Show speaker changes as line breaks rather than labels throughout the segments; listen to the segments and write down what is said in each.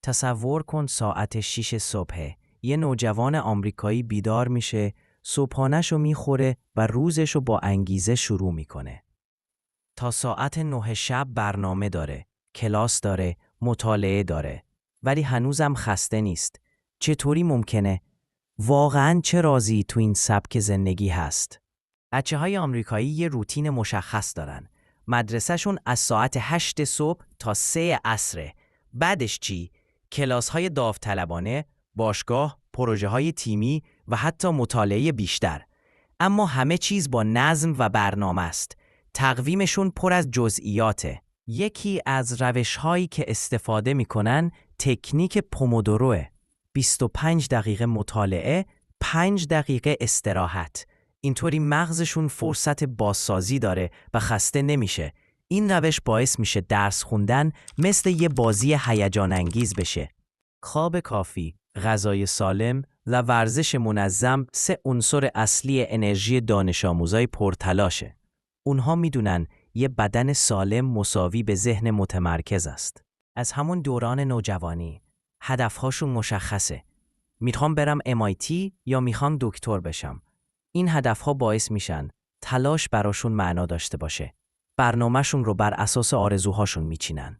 تصور کن ساعت 6 صبح. یه نوجوان آمریکایی بیدار میشه، صبحانه‌شو میخوره و روزشو با انگیزه شروع میکنه. تا ساعت 9 شب برنامه داره، کلاس داره، مطالعه داره. ولی هنوزم خسته نیست. چطوری ممکنه؟ واقعاً چه رازی تو این سبک زندگی هست؟ بچه‌های آمریکایی یه روتین مشخص دارن. مدرسه‌شون از ساعت 8 صبح تا 3 عصره. بعدش چی؟ کلاس‌های داوطلبانه، باشگاه، پروژه‌های تیمی و حتی مطالعه بیشتر. اما همه چیز با نظم و برنامه است. تقویمشون پر از جزئیاته. یکی از روش‌هایی که استفاده می‌کنن تکنیک پومودوروه. 25 دقیقه مطالعه، 5 دقیقه استراحت. اینطوری مغزشون فرصت بازسازی داره و خسته نمیشه. این روش باعث میشه درس خوندن مثل یه بازی هیجان انگیز بشه. خواب کافی، غذای سالم و ورزش منظم 3 عنصر اصلی انرژی دانش آموزای پرتلاشه. اونها میدونن یه بدن سالم مساوی به ذهن متمرکز است. از همون دوران نوجوانی هدفهاشون مشخصه. میخوام برم MIT یا میخوام دکتر بشم. این هدفها باعث میشن تلاش براشون معنا داشته باشه. برنامه‌شون رو بر اساس آرزوهاشون میچینن.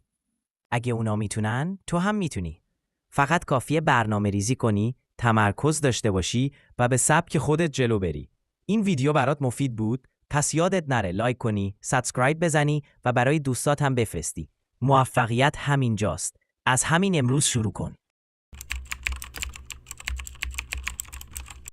اگه اونا میتونن، تو هم میتونی. فقط کافیه برنامه ریزی کنی، تمرکز داشته باشی و به سبک خودت جلو بری. این ویدیو برات مفید بود؟ پس یادت نره لایک کنی، سابسکرایب بزنی و برای دوستات هم بفرستی. موفقیت همینجاست. از همین امروز شروع کن.